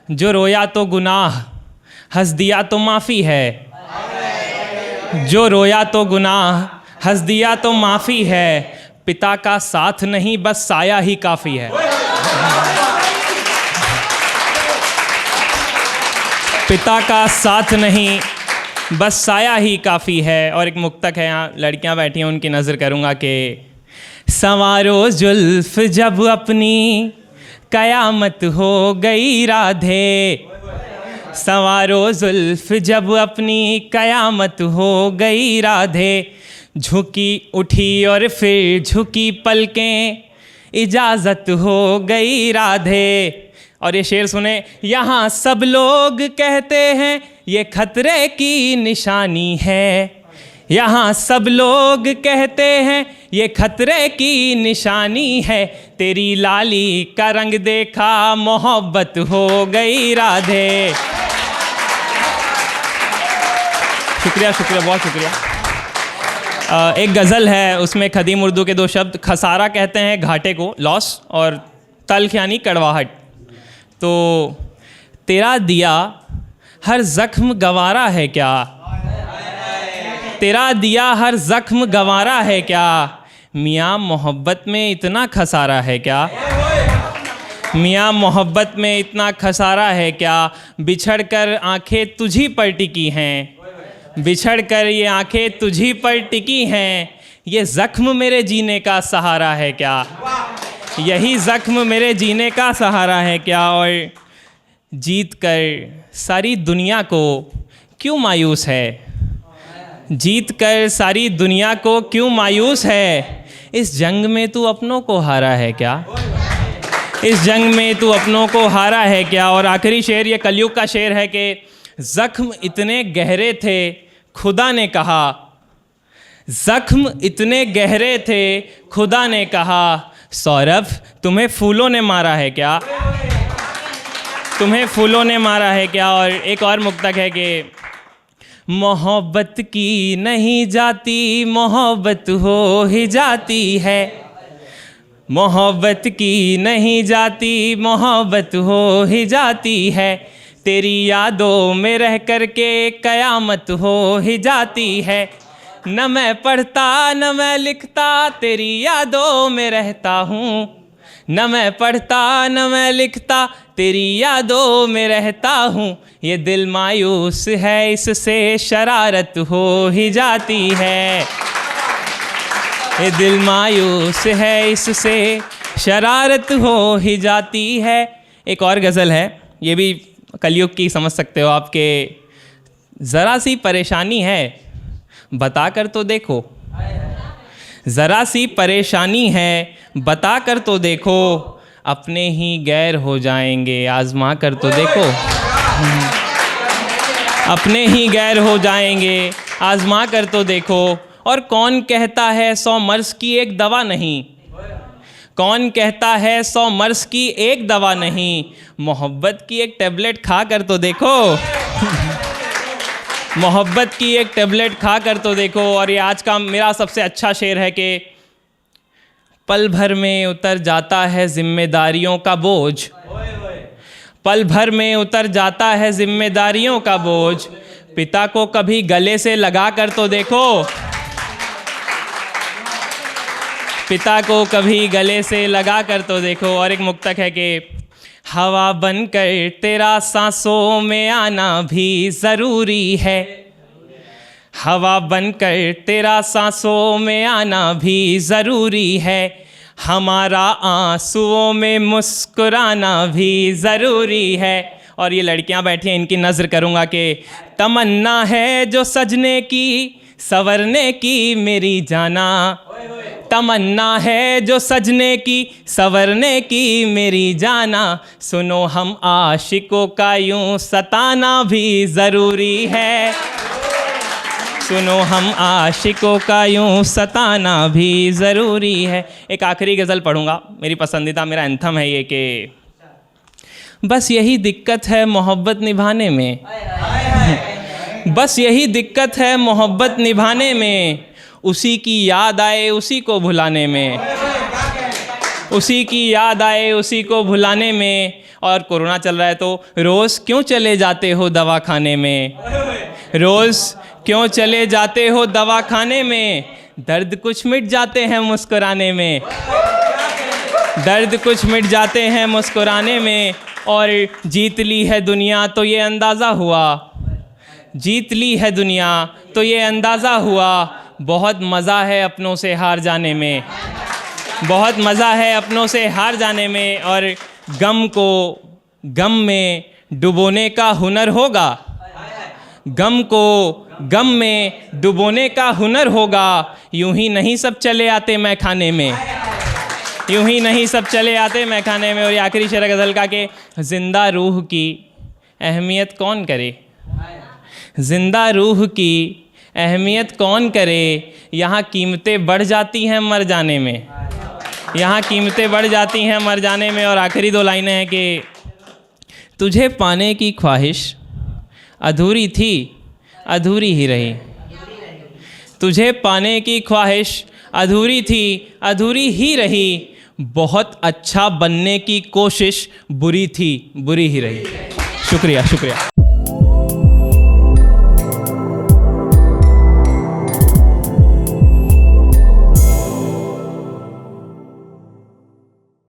जो रोया तो गुनाह, हंस दिया तो माफ़ी है। जो रोया तो गुनाह, हंस दिया तो माफ़ी है। पिता का साथ नहीं बस साया ही काफ़ी है। पिता का साथ नहीं बस साया ही काफ़ी है। और एक मुक्तक है, यहाँ लड़कियाँ बैठी हैं उनकी नज़र करूँगा कि संवारो जुल्फ जब अपनी कयामत हो गई राधे। संवारो जुल्फ जब अपनी कयामत हो गई राधे। झुकी उठी और फिर झुकी पलकें, इजाज़त हो गई राधे। और ये शेर सुने, यहाँ सब लोग कहते हैं ये खतरे की निशानी है। यहाँ सब लोग कहते हैं ये खतरे की निशानी है। तेरी लाली का रंग देखा मोहब्बत हो गई राधे। शुक्रिया शुक्रिया, बहुत शुक्रिया। एक गज़ल है, उसमें खदीम उर्दू के दो शब्द, खसारा कहते हैं घाटे को, लॉस, और तल्ख यानी कड़वाहट। तो तेरा दिया हर ज़ख्म गंवारा है क्या, तेरा दिया हर ज़ख्म गंवारा है क्या। मियाँ मोहब्बत में इतना खसारा है क्या, मियाँ मोहब्बत में इतना खसारा है क्या। बिछड़ कर आँखें तुझी पर टिकी हैं, बिछड़ कर ये आँखें तुझी पर टिकी हैं। ये ज़ख्म मेरे जीने का सहारा है क्या, यही ज़ख्म मेरे जीने का सहारा है क्या। और जीत कर सारी दुनिया को क्यों मायूस है, जीत कर सारी दुनिया को क्यों मायूस है। इस जंग में तू अपनों को हारा है क्या, इस जंग में तू अपनों को हारा है क्या। और आखिरी शेर, ये कलयुग का शेर है कि ज़ख्म इतने गहरे थे खुदा ने कहा, ज़ख्म इतने गहरे थे खुदा ने कहा। सौरभ तुम्हें फूलों ने मारा है क्या, तुम्हें फूलों ने मारा है क्या। और एक और मुक्तक है कि मोहब्बत की नहीं जाती मोहब्बत हो ही जाती है, मोहब्बत की नहीं जाती मोहब्बत हो ही जाती है। तेरी यादों में रह कर के कयामत हो ही जाती है। न मैं पढ़ता न मैं लिखता तेरी यादों में रहता हूँ, न मैं पढ़ता न मैं लिखता तेरी यादों में रहता हूँ। ये दिल मायूस है इससे शरारत हो ही जाती है, ये दिल मायूस है इससे शरारत हो ही जाती है। एक और गज़ल है, ये भी कलयुग की समझ सकते हो आपके। ज़रा सी परेशानी है बता कर तो देखो, ज़रा सी परेशानी है बता कर तो देखो। अपने ही गैर हो जाएंगे आज़मा कर तो देखो, अपने ही गैर हो जाएंगे आज़मा कर तो देखो। और कौन कहता है 100 मर्ज़ की एक दवा नहीं, कौन कहता है 100 मर्ज़ की एक दवा नहीं। मोहब्बत की एक टेबलेट खा कर तो देखो, मोहब्बत की एक टेबलेट खा कर तो देखो। और ये आज का मेरा सबसे अच्छा शेर है कि पल भर में उतर जाता है जिम्मेदारियों का बोझ, पल भर में उतर जाता है जिम्मेदारियों का बोझ। पिता को कभी गले से लगा कर तो देखो, पिता को कभी गले से लगा कर तो देखो। और एक मुक्तक है कि हवा बनकर तेरा सांसों में आना भी ज़रूरी है, हवा बनकर तेरा सांसों में आना भी ज़रूरी है। हमारा आंसुओं में मुस्कुराना भी ज़रूरी है। और ये लड़कियां बैठी हैं, इनकी नज़र करूँगा कि तमन्ना है जो सजने की संवरने की मेरी जाना, तमन्ना है जो सजने की संवरने की मेरी जाना। सुनो हम आशिकों का यूं सताना भी ज़रूरी है, सुनो हम आशिकों का यूं सताना भी ज़रूरी है। एक आखिरी गज़ल पढ़ूंगा, मेरी पसंदीदा, मेरा एंथम है ये कि बस यही दिक्कत है मोहब्बत निभाने में, बस यही दिक्कत है मोहब्बत निभाने में। उसी की याद आए उसी को भुलाने में, उसी की याद आए उसी को भुलाने में। और कोरोना चल रहा है तो रोज़ क्यों चले जाते हो दवा खाने में, रोज़ क्यों चले जाते हो दवा खाने में, दर्द कुछ मिट जाते हैं मुस्कुराने में, दर्द कुछ मिट जाते हैं मुस्कुराने में। और जीत ली है दुनिया तो ये अंदाज़ा हुआ, जीत ली है दुनिया तो ये अंदाज़ा हुआ, बहुत मज़ा है अपनों से हार जाने में, बहुत मज़ा है अपनों से हार जाने में। और गम को गम में डुबोने का हुनर होगा, गम को गम में डुबोने का हुनर होगा, यूं ही नहीं सब चले आते मैं खाने में, यूं ही नहीं सब चले आते मैं खाने में। और ये आखिरी शेर गज़ल का कि ज़िंदा रूह की अहमियत कौन करे, ज़िंदा रूह की अहमियत कौन करे, यहाँ कीमतें बढ़ जाती हैं मर जाने में, यहाँ कीमतें बढ़ जाती हैं मर जाने में। और आखिरी दो लाइनें हैं कि तुझे पाने की ख्वाहिश अधूरी थी अधूरी ही रही, तुझे पाने की ख्वाहिश अधूरी थी अधूरी ही रही, बहुत अच्छा बनने की कोशिश बुरी थी बुरी ही रही। शुक्रिया शुक्रिया।